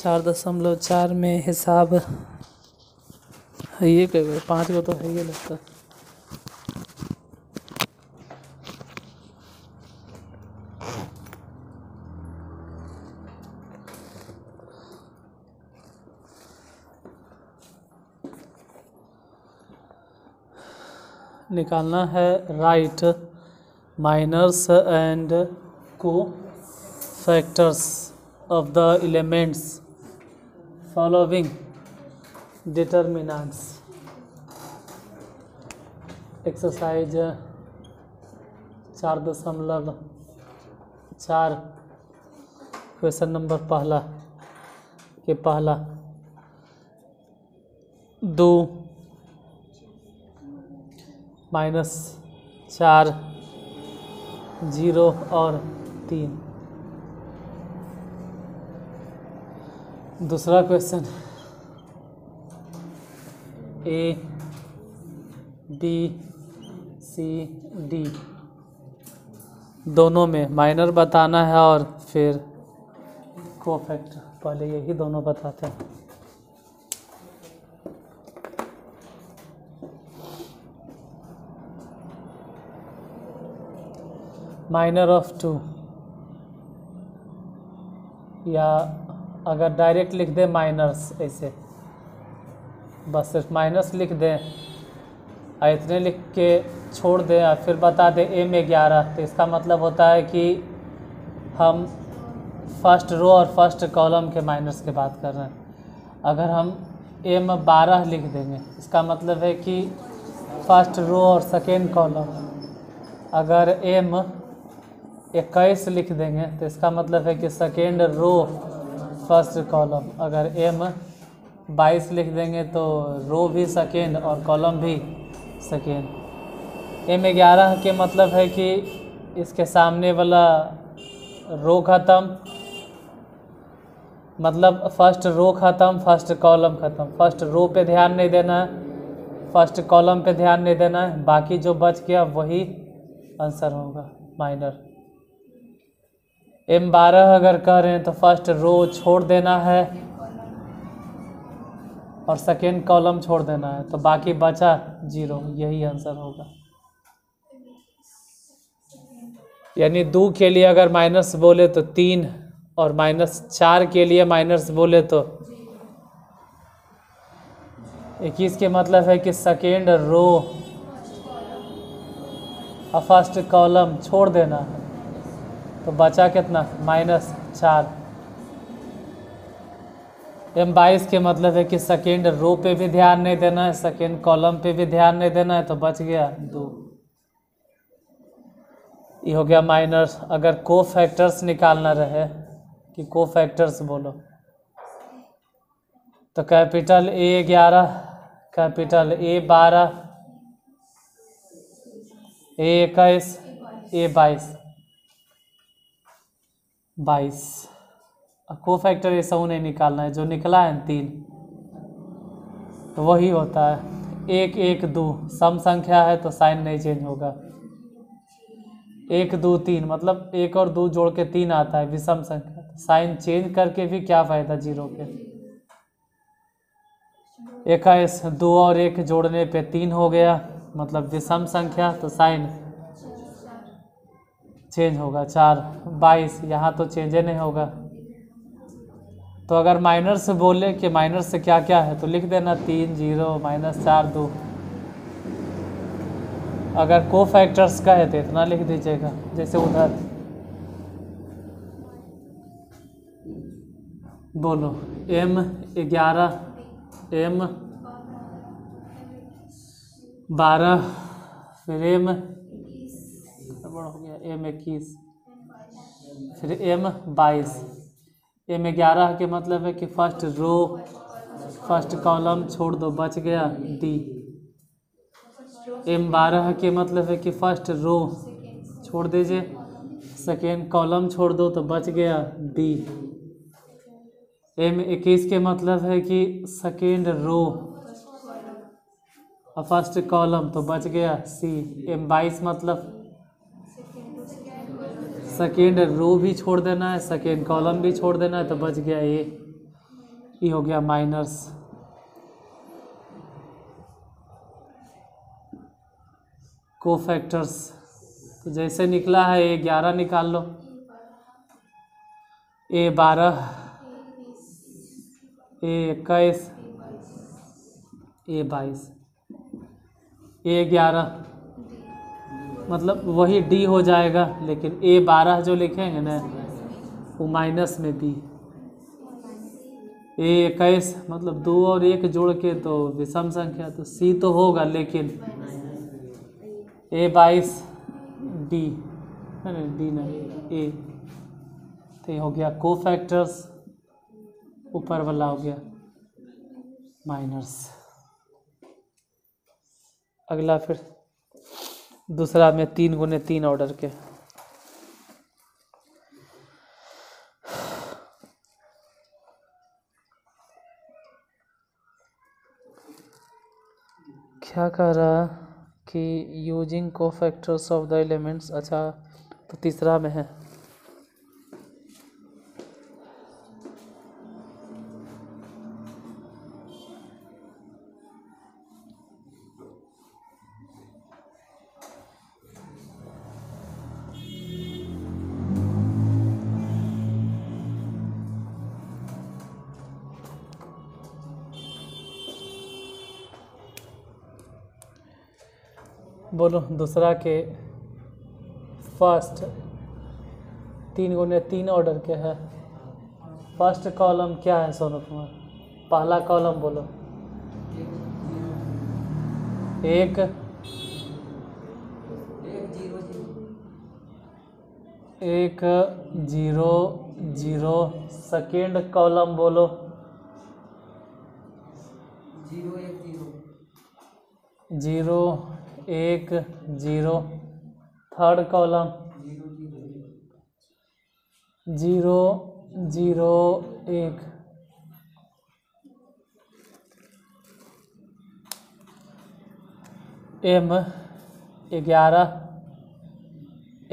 4.4 में हिसाब है, ये कई 5 को तो है ये लगता है। निकालना है राइट माइनर्स एंड को factors of the elements following determinants। Exercise 4.4 question number पहला के पहला 2 -4 0 और 3। दूसरा question A B C D दोनों में माइनर बताना है और फिर कोफैक्टर, पहले यही दोनों बताते हैं। माइनर ऑफ 2, या अगर डायरेक्ट लिख दें माइनर्स, ऐसे बस सिर्फ माइनस लिख दें और इतने लिख के छोड़ दें और फिर बता दें ए में 11, तो इसका मतलब होता है कि हम फर्स्ट रो और फर्स्ट कॉलम के माइनर्स की बात कर रहे हैं। अगर हम ए में 12 लिख देंगे, इसका मतलब है कि फर्स्ट रो और सेकेंड कॉलम। अगर एम 21 लिख देंगे तो इसका मतलब है कि सेकेंड रो फर्स्ट कॉलम। अगर एम 22 लिख देंगे तो रो भी सेकेंड और कॉलम भी सेकेंड। एम 11 के मतलब है कि इसके सामने वाला रो ख़त्म, मतलब फर्स्ट रो ख़त्म फर्स्ट कॉलम ख़त्म। फर्स्ट रो पे ध्यान नहीं देना है, फर्स्ट कॉलम पे ध्यान नहीं देना है, बाकी जो बच गया वही आंसर होगा माइनर। M12 अगर कर रहे हैं तो फर्स्ट रो छोड़ देना है और सेकेंड कॉलम छोड़ देना है, तो बाकी बचा 0, यही आंसर होगा। यानी 2 के लिए अगर माइनस बोले तो 3 और -4 के लिए माइनस बोले तो 21 के मतलब है कि सेकेंड रो और फर्स्ट कॉलम छोड़ देना है, तो बचा कितना -4। M22 के मतलब है कि सेकेंड रो पे भी ध्यान नहीं देना है, सेकेंड कॉलम पे भी ध्यान नहीं देना है, तो बच गया 2। ये हो गया माइनर्स। अगर को फैक्टर्स निकालना रहे कि को फैक्टर्स बोलो, तो capital A11, capital A12, A21, A22, 22। को फैक्टर ऐसा नहीं निकालना है, जो निकला है 3 तो वही होता है 1 1 2। सम संख्या है तो साइन नहीं चेंज होगा। 1 2 3 मतलब 1 और 2 जोड़ के 3 आता है विषम संख्या, तो साइन चेंज करके भी क्या फ़ायदा 0 के। 21 2 और 1 जोड़ने पे 3 हो गया, मतलब विषम संख्या, तो साइन चेंज होगा 4। 22 यहाँ तो चेंज नहीं होगा। तो अगर माइनर से बोले कि माइनर से क्या क्या है तो लिख देना 3 0 -4 2। अगर को फैक्टर्स का है तो इतना लिख दीजिएगा, जैसे उधर बोलो M11 M12 फिर हो गया M21 फिर M22। M11 के मतलब है कि फर्स्ट रो फर्स्ट कॉलम छोड़ दो, बच गया D। M12 के मतलब है कि फर्स्ट रो छोड़ दीजिए, सेकेंड कॉलम छोड़ दो तो बच गया B। M21 के मतलब है कि सेकेंड रो और फर्स्ट कॉलम तो बच गया C। M22 मतलब सेकेंड रो भी छोड़ देना है, सेकेंड कॉलम भी छोड़ देना है, तो बच गया A। ये हो गया माइनस, कोफैक्टर्स। तो जैसे निकला है A11 निकाल लो, A12, A21, A22, A11, मतलब वही D हो जाएगा, लेकिन A12 जो लिखेंगे ना वो माइनस में B। A21 मतलब 2 और 1 जोड़ के तो विषम संख्या, तो C तो होगा, लेकिन A22 D, नहीं D नहीं A, तो ये हो गया कोफैक्टर्स, ऊपर वाला हो गया माइनस। अगला फिर दूसरा में 3x3 ऑर्डर के। क्या कह रहा कि using cofactors of the elements. अच्छा, तो तीसरा में है बोलो दूसरा के फर्स्ट 3x3 ऑर्डर के है। फर्स्ट कॉलम क्या है सोनू कुमार? पहला कॉलम बोलो। 1 1 0 0। सेकेंड कॉलम बोलो। 0 1 0। Third column 0 0 1। M11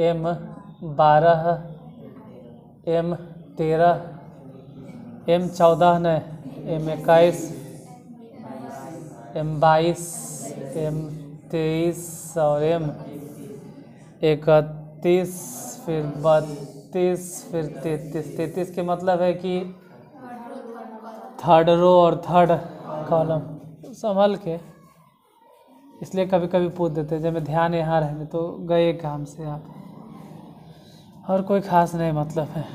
M12 M13 M14 न M21 M22 M23 और M31, फिर 32, फिर 33। 33 के मतलब है कि थर्ड रो और थर्ड कॉलम। संभल के, इसलिए कभी कभी पूछ देते हैं जब मैं ध्यान यहाँ रहने तो गए काम से आप, और कोई ख़ास नहीं मतलब है।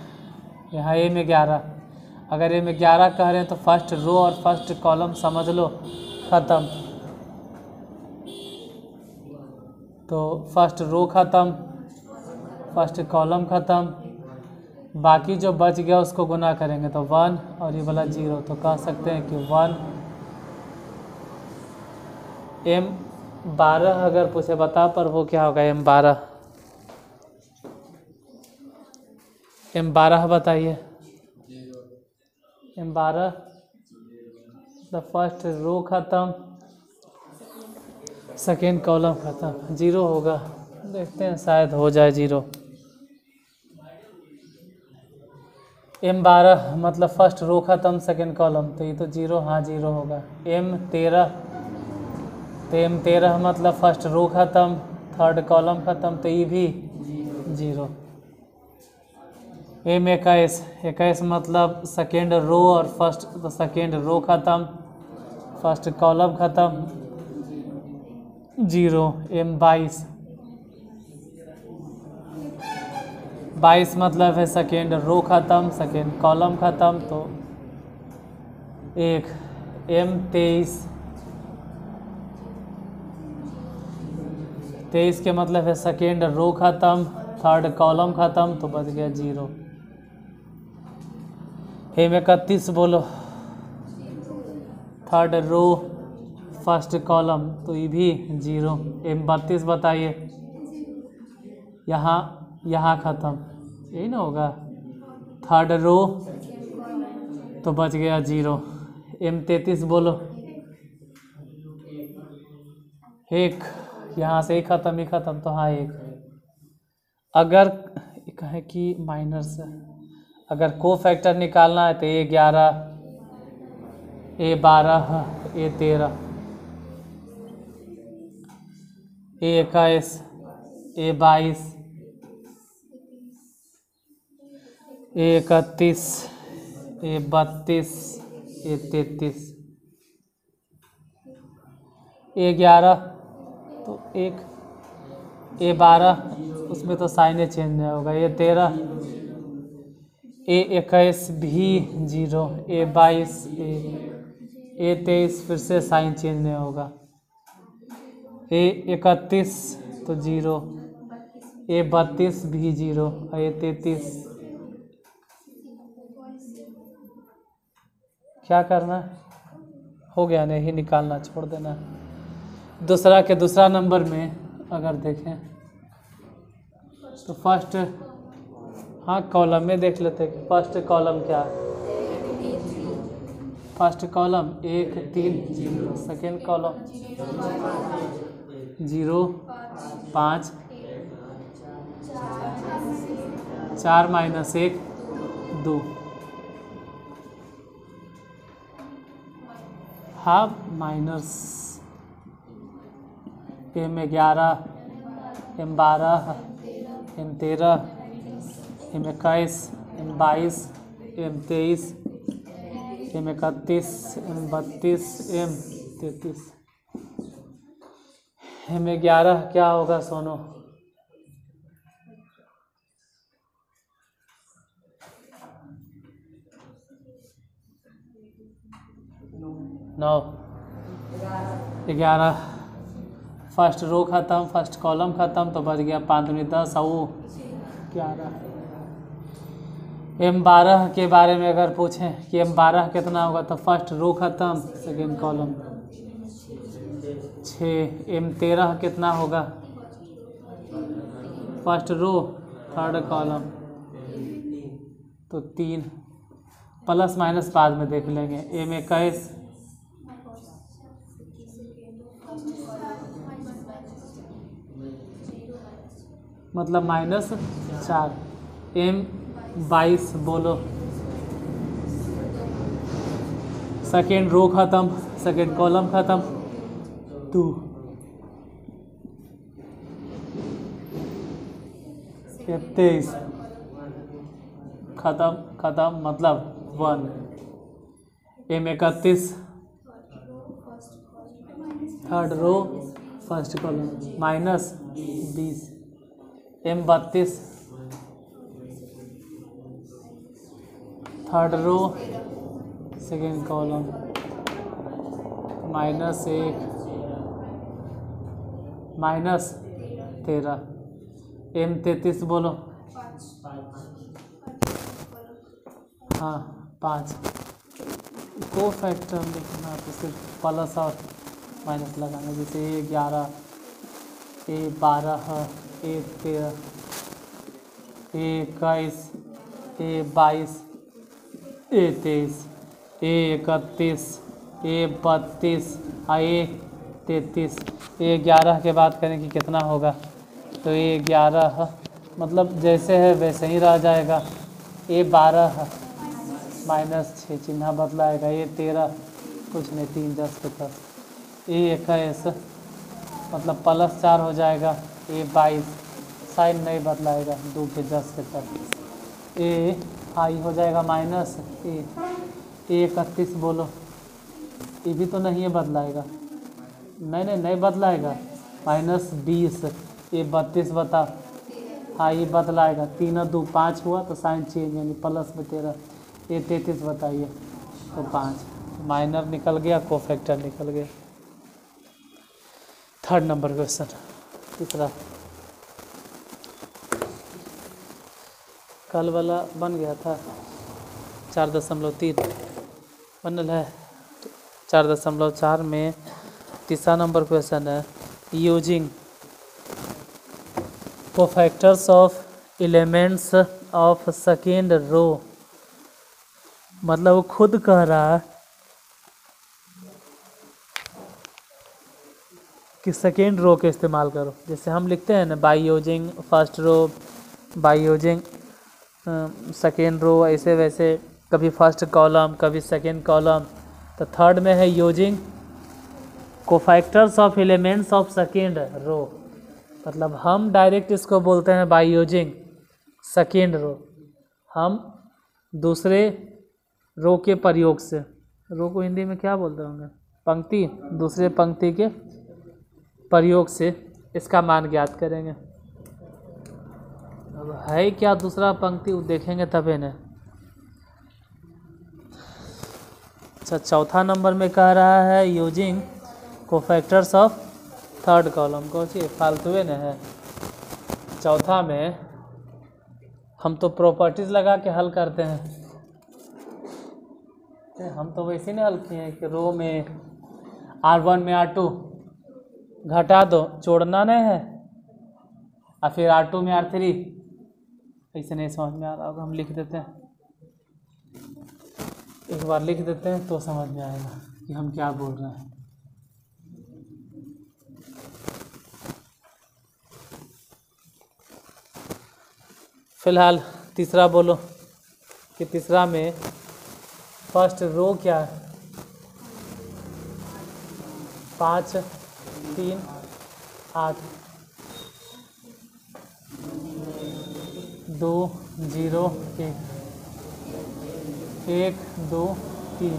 यहाँ M11, अगर M11 कह रहे हैं तो फर्स्ट रो और फर्स्ट कॉलम समझ लो ख़त्म। तो फर्स्ट रो ख़त्म, फर्स्ट कॉलम ख़त्म, बाकी जो बच गया उसको गुना करेंगे तो 1 और ये वाला 0, तो कह सकते हैं कि 1। M12 अगर पूछे बता पर वो क्या होगा? M12 बताइए। M12 द फर्स्ट रो ख़त्म, सेकेंड कॉलम ख़त्म, 0 होगा। देखते हैं शायद हो जाए 0। M12 मतलब फर्स्ट रो ख़त्म सेकेंड कॉलम, तो ये तो 0, हाँ 0 होगा। M13 तो M13 मतलब फर्स्ट रो ख़त्म थर्ड कॉलम ख़त्म, तो ये भी 0। M21 मतलब सेकेंड रो और फर्स्ट, तो सेकेंड रो ख़त्म फर्स्ट कॉलम ख़त्म, 0। M22 मतलब है सेकेंड रो ख़त्म सेकेंड कॉलम ख़त्म, तो 1। M23 के मतलब है सेकेंड रो ख़त्म थर्ड कॉलम ख़त्म, तो बच गया 0। M31 बोलो। थर्ड रो फर्स्ट कॉलम, तो ये भी 0। M32 बताइए। यहाँ ख़त्म, यही ना होगा। थर्ड रो तो बच गया 0। M33 बोलो। 1 यहाँ से ही ख़त्म ही ख़त्म, तो हाँ 1। अगर कहें कि माइनस, अगर को फैक्टर निकालना है तो A11 A12 A13 A21 A22 A31 A32 A33 A11 तो एक A12 उसमें तो साइन चेंज नहीं होगा। A13 A21 भी 0 A22 A23 फिर से साइन चेंज नहीं होगा। A31 तो 0 A32 भी 0 A33 क्या करना हो गया, नहीं निकालना, छोड़ देना। दूसरा नंबर में अगर देखें तो फर्स्ट, हाँ कॉलम में देख लेते हैं कि फर्स्ट कॉलम क्या है। First column 1 3 0, second column 0 5 4 -1 2, half minus M11 M12 M13 M21 M22 M23 M31 M32 M33 M11 क्या होगा सोनो? नौ 11 फर्स्ट रो ख़त्म, फर्स्ट कॉलम ख़त्म, तो बच गया 5 दूनी 10 और 11। M12 के बारे में अगर पूछें कि M12 कितना होगा तो फर्स्ट रो ख़त्म, सेकेंड कॉलम 6। M13 कितना होगा? फर्स्ट रो थर्ड कॉलम तो 3, प्लस माइनस बाद में देख लेंगे। M21 मतलब -4। M22 बोलो, सेकेंड रो ख़त्म, सेकेंड कॉलम ख़त्म 2। M23 ख़त्म मतलब 1। M31 third row first column -20। M32 third row second column -1 -13। M33 बोलो, हाँ 5। को फैक्टर लिखना तो सिर्फ प्लस और माइनस लगाना, जैसे A11 A12 A13 A21 A22 A23 A31 A32 A33। A11 के बात करें कि कितना होगा तो A11 मतलब जैसे है वैसे ही रह जाएगा। A12 -6 चिन्ह बदलाएगा। A13 कुछ नहीं 3 10 के 10। A21 मतलब +4 हो जाएगा। A22 साइन नहीं बदलाएगा 2 के 10 के 10। A हो जाएगा A31 बोलो, ये भी तो नहीं है बदलाएगा, नहीं बदलाएगा। -20 A32 बता, हाँ ये बदलाएगा। 3 और 2 5 हुआ तो साइन चेंज यानी प्लस में 13। A33 बताइए तो 5, माइनर निकल गया, कोफैक्टर निकल गया। थर्ड नंबर क्वेश्चन तीसरा, कल वाला बन गया था 4.3 बनल है। 4.4 में तीसरा नंबर क्वेश्चन है, using cofactors of elements of second row. मतलब वो खुद कह रहा है कि सेकेंड रो के इस्तेमाल करो। जैसे हम लिखते हैं ना by using first row, by using second row, ऐसे वैसे कभी फर्स्ट कॉलम कभी सेकेंड कॉलम तो थर्ड में है using cofactors of elements of second row, मतलब हम डायरेक्ट इसको बोलते हैं बाय यूजिंग सेकेंड रो, हम दूसरे रो के प्रयोग से, रो को हिंदी में क्या बोलते होंगे, पंक्ति, दूसरे पंक्ति के प्रयोग से इसका मान ज्ञात करेंगे। अब है क्या दूसरा पंक्ति वो देखेंगे तबे न। अच्छा, चौथा नंबर में कह रहा है using cofactors of third column, कौन सी फालतुए न है। चौथा में हम तो प्रॉपर्टीज लगा के हल करते हैं, हम तो वैसे नहीं हल किए हैं कि रो में R1 में R2 घटा दो, जोड़ना नहीं है, और फिर R2 में R3, ऐसे नहीं समझ में आ रहा होगा, हम लिख देते हैं, एक बार लिख देते हैं तो समझ में आएगा कि हम क्या बोल रहे हैं। फिलहाल तीसरा बोलो कि तीसरा में फर्स्ट रो क्या है, 5 3 8 2 0 1 1 2 3।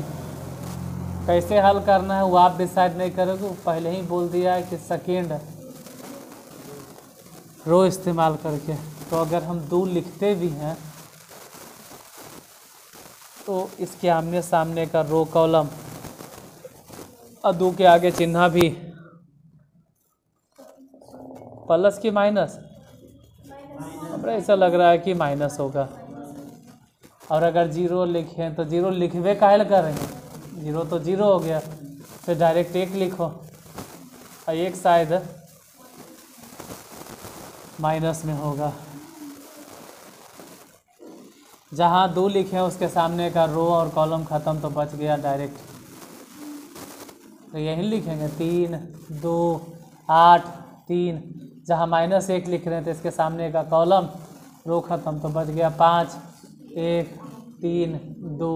कैसे हल करना है वो आप डिसाइड नहीं करोगे, पहले ही बोल दिया है कि सेकेंड रो इस्तेमाल करके। तो अगर हम 2 लिखते भी हैं तो इसके आमने सामने का रो कॉलम और 2 के आगे चिन्ह भी प्लस की माइनस, हमें ऐसा लग रहा है कि माइनस होगा। और अगर 0 लिखें तो 0 लिखवे काहे करेंगे, 0 तो 0 हो गया, फिर डायरेक्ट 1 लिखो, और 1 शायद माइनस में होगा। जहाँ 2 लिखे हैं उसके सामने का रो और कॉलम ख़त्म, तो बच गया डायरेक्ट, तो यही लिखेंगे 3 2 8 3। जहाँ -1 लिख रहे हैं तो इसके सामने का कॉलम रो ख़त्म, तो बच गया 5 1 3 2।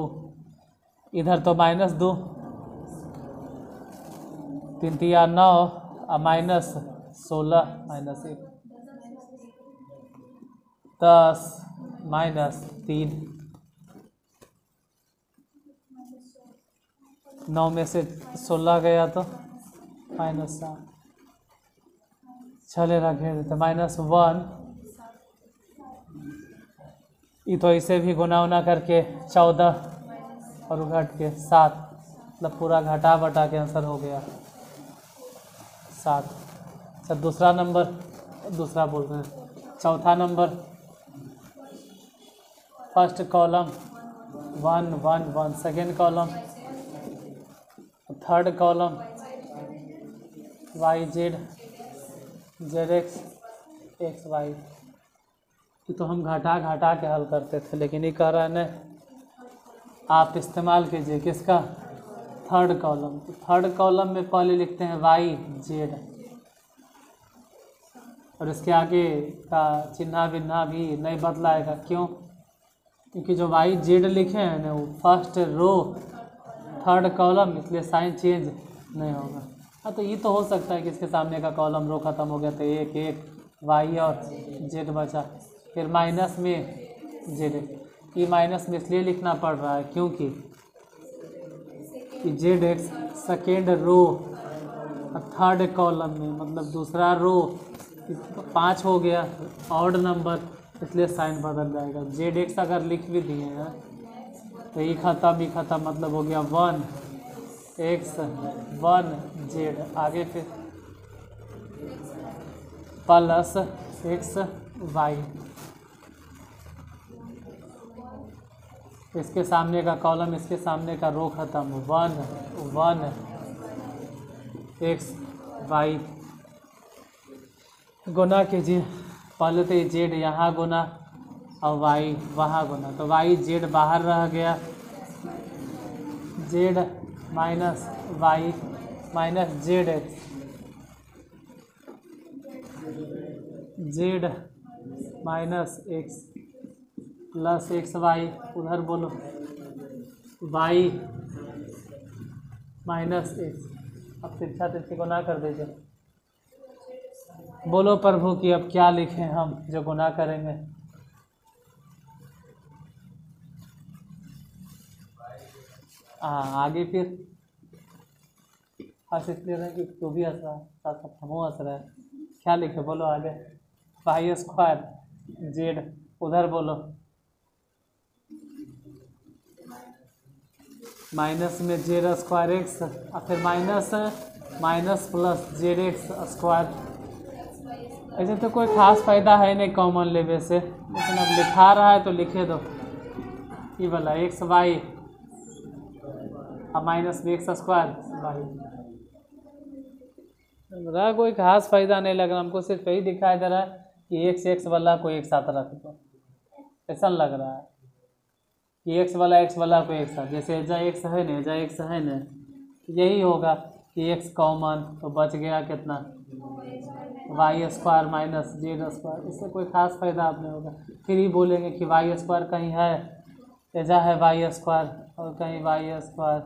इधर तो -2, 3 3 9 और -16 -1 10 -3। 9 में से 16 गया तो -7, चलेगा घेर देते -1। ये तो इसे भी गुना उना करके 14 और घट के 7, मतलब पूरा घटा बटा के आंसर हो गया 7। अच्छा, दूसरा नंबर, दूसरा बोल रहे हैं, चौथा number, first column 1 1 1, second column, third column YZ ZX XY। तो हम घटा घटा के हल करते थे, लेकिन ये कह रहा है न आप इस्तेमाल कीजिए किसका, थर्ड कॉलम। तो थर्ड कॉलम में पहले लिखते हैं YZ, और इसके आगे का चिन्ह भिन्ना भी नहीं बदलाएगा। क्यों? क्योंकि जो YZ लिखे हैं ना वो फर्स्ट रो थर्ड कॉलम, इसलिए साइन चेंज नहीं होगा। हाँ, तो ये तो हो सकता है कि इसके सामने का कॉलम रो ख़त्म हो गया तो 1 1 Y और Z बचा, फिर माइनस में Z। ये माइनस में इसलिए लिखना पड़ रहा है क्योंकि ZX second row third column में, मतलब दूसरा रो 5 हो गया ऑड नंबर, इसलिए साइन बदल जाएगा। ZX अगर लिख भी दिए हैं तो ये ख़त्म, मतलब हो गया 1X 1Z, आगे फिर प्लस XY। इसके सामने का कॉलम, इसके सामने का रो ख़त्म, 1 1XY। गुना कीजिए, पहले तो ये Z यहाँ गुना और Y वहाँ गुना, तो YZ बाहर रह गया, Z minus Y minus ZX, Z minus X plus XY। उधर बोलो Y माइनस एक्स। अब तिरछा तिरछी गुना कर दीजिए। बोलो प्रभु कि अब क्या लिखें हम जो गुना करेंगे। आगे फिर हंस इसलिए रहे कि तू भी हंस रहा है, साथ साथ हमो हंस रहा है। क्या लिखे बोलो आगे। वाई स्क्वायर जेड, उधर बोलो माइनस में जेड स्क्वायर एक्स और फिर minus plus Z x square. ऐसे तो कोई खास फायदा है नहीं कॉमन लेवे से, लेकिन अब लिखा रहा है तो लिखे दो। ये वाला एक्स वाई और minus B X square Y. रहा कोई खास फायदा नहीं लग रहा हमको, सिर्फ यही दिखाई दे रहा है कि एक्स वाला को एक साथ रख दो। ऐसा लग रहा है कि एक्स वाला को एक साथ, जैसे एजा एक्स है ना, एजा एक्स है ना, यही होगा कि एक्स कॉमन तो बच गया कितना Y square minus Z square. इससे कोई खास फायदा आप नहीं होगा। फिर ही बोलेंगे कि वाई स्क्वायर कहीं है, एजा है वाई स्क्वायर और कहीं Y square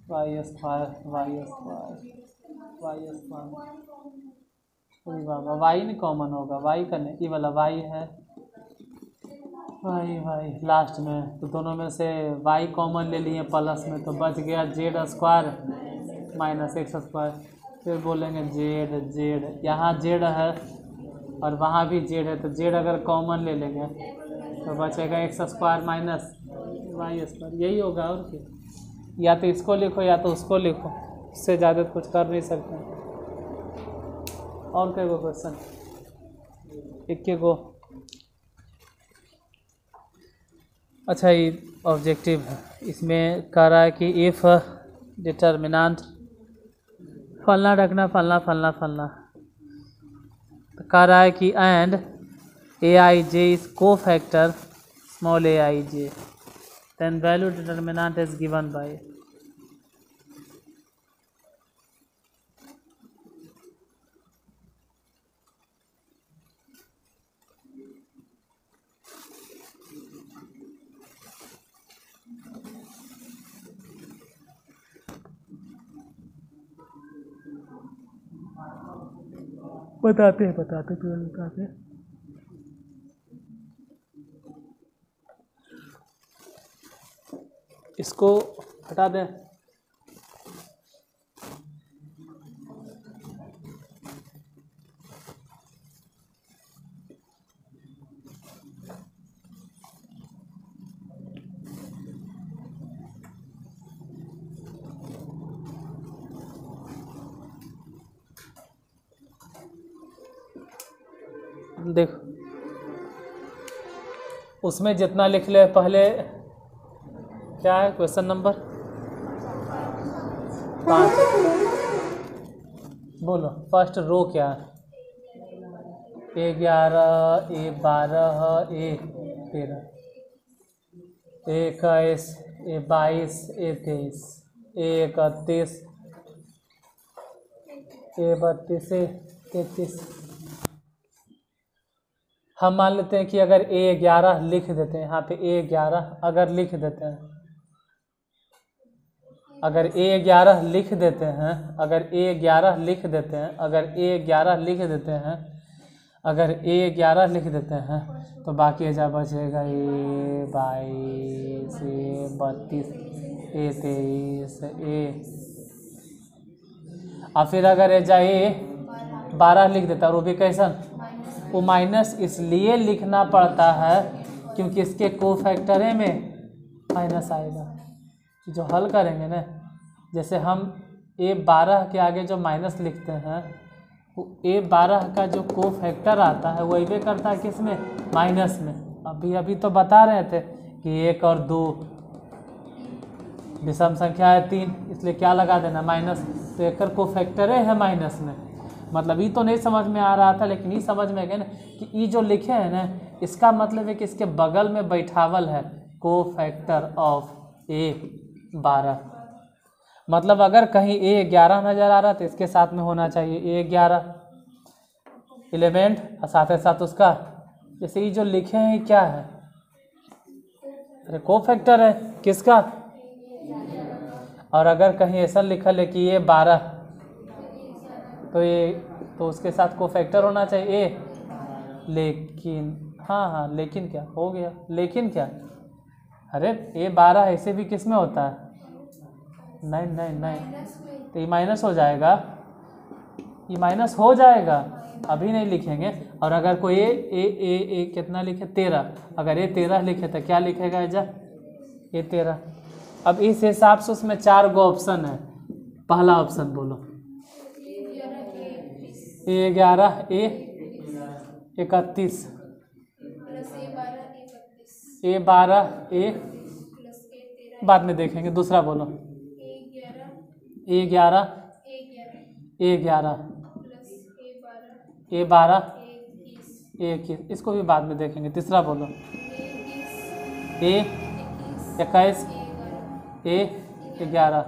Y square Y square Y square. बाबा वाई नहीं कॉमन होगा, वाई का नहीं, ये वाला वाई है वाई लास्ट में, तो दोनों में से वाई कॉमन ले लिए प्लस में, तो बच गया Z square minus x square. फिर बोलेंगे जेड यहाँ जेड है और वहाँ भी जेड है, तो जेड अगर कॉमन ले लेंगे तो बचेगा X square minus Y square. यही होगा और क्या, या तो इसको लिखो या तो उसको लिखो, इससे ज़्यादा कुछ कर नहीं सकते। और क्या क्वेश्चन, एक गो। अच्छा ये ऑब्जेक्टिव है, इसमें कह रहा है कि इफ़ डिटर्मिनेंट फलना रखना फलना फलना फलना, तो कह रहा है कि and A I J is cofactor small A I J, then value determinant is given by. बताते हैं। इसको हटा दें। देखो उसमें जितना लिख ले पहले, क्या है क्वेश्चन नंबर 5, बोलो फर्स्ट रो क्या है, A11 A12 A13 A21 A22 A23 A31 A32 A33। हम मान लेते हैं कि अगर A11 लिख देते हैं, यहाँ पे A11 अगर लिख देते हैं, अगर A11 लिख देते हैं, अगर A11 लिख देते हैं, अगर A11 लिख देते हैं, अगर A11 लिख देते हैं, तो बाकी एजा बचेगा A22 A32 A23 और फिर अगर एजा A12 लिख देता है, और वो भी कैसन, वो माइनस इसलिए लिखना पड़ता है क्योंकि इसके कोफैक्टरे में माइनस आएगा। जो हल करेंगे ना, जैसे हम A12 के आगे जो माइनस लिखते हैं, वो A12 का जो कोफैक्टर आता है वो ये करता है किसमें, माइनस में। अभी तो बता रहे थे कि 1 और 2 विषम संख्या है 3, इसलिए क्या लगा देना माइनस, तो एक कोफैक्टरे है माइनस में। मतलब ये तो नहीं समझ में आ रहा था, लेकिन ये समझ में गए ना कि ये जो लिखे हैं ना, इसका मतलब है कि इसके बगल में बैठावल है कोफैक्टर ऑफ A12। मतलब अगर कहीं A11 नज़र आ रहा तो इसके साथ में होना चाहिए A11 एलिमेंट और साथ ही साथ उसका, जैसे ये जो लिखे हैं क्या है, अरे कोफैक्टर है किसका, और अगर कहीं ऐसा लिखल है कि ये 12, तो उसके साथ कोफैक्टर होना चाहिए ए। लेकिन हाँ, लेकिन क्या हो गया, लेकिन क्या, अरे ए 12 ऐसे भी किस में होता है, नहीं, तो ये माइनस हो जाएगा, ये माइनस हो जाएगा, अभी नहीं लिखेंगे। और अगर कोई ए कितना लिखे 13, अगर ए 13 लिखे तो क्या लिखेगा एजा ए 13। अब इस हिसाब से उसमें 4 गो ऑप्शन है। पहला ऑप्शन बोलो, ए 11 ए 31, ए 12 ए, बाद में देखेंगे। दूसरा बोलो, ए 11 ए 11 ए 12 ए 21, इसको भी बाद में देखेंगे। तीसरा बोलो, ए 21 ए 11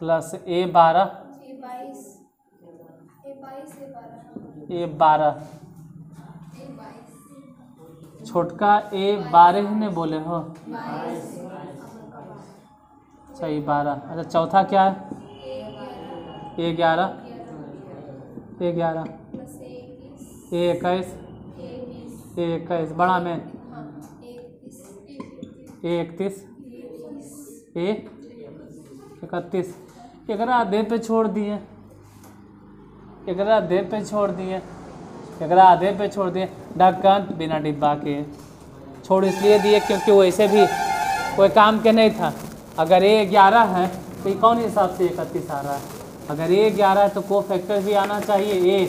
प्लस ए 12 ए 12, छोटका ए 12 ही नहीं बोले हो, अच्छा ये 12। अच्छा चौथा क्या है, ए 11 ए 11 ए 21 ए 21, बड़ा में ए 31 ए 31। एकरा आधे पे छोड़ दिए, एकरा आधे पे छोड़ दिए, एकरा आधे पे छोड़ दिए। ढक्कन बिना डिब्बा के छोड़ इसलिए दिए क्योंकि वैसे भी कोई काम के नहीं था। अगर ए 11 है तो ये कौन हिसाब से 31 आ रहा है, अगर ए 11 है तो को फैक्टर भी आना चाहिए ए,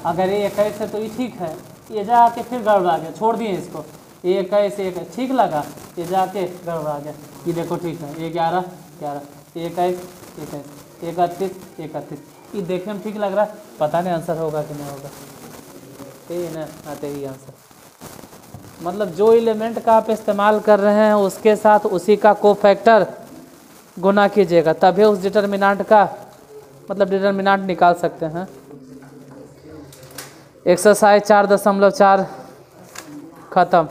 अगर ए 21 है तो ये ठीक है। ये जाके फिर गड़बड़ा गया, छोड़ दिए इसको, ए 21 ए ठीक लगा, ये जाके गड़बड़ा गया। ये देखो ठीक है, ए 11 11 ए 21 21 31 31, ये देखने में ठीक लग रहा है, पता नहीं आंसर होगा कि नहीं होगा। ये ना आते ही आंसर, मतलब जो एलिमेंट का आप इस्तेमाल कर रहे हैं उसके साथ उसी का कोफैक्टर गुना कीजिएगा, तभी उस डिटर्मिनेंट का मतलब डिटर्मिनेंट निकाल सकते हैं। एक्सरसाइज 4.4 खत्म।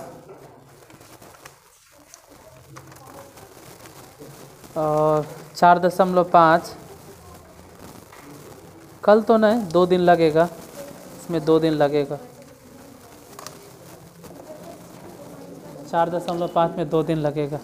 और 4.5 कल तो नहीं, 2 दिन लगेगा, इसमें 2 दिन लगेगा। 4.5 में 2 दिन लगेगा।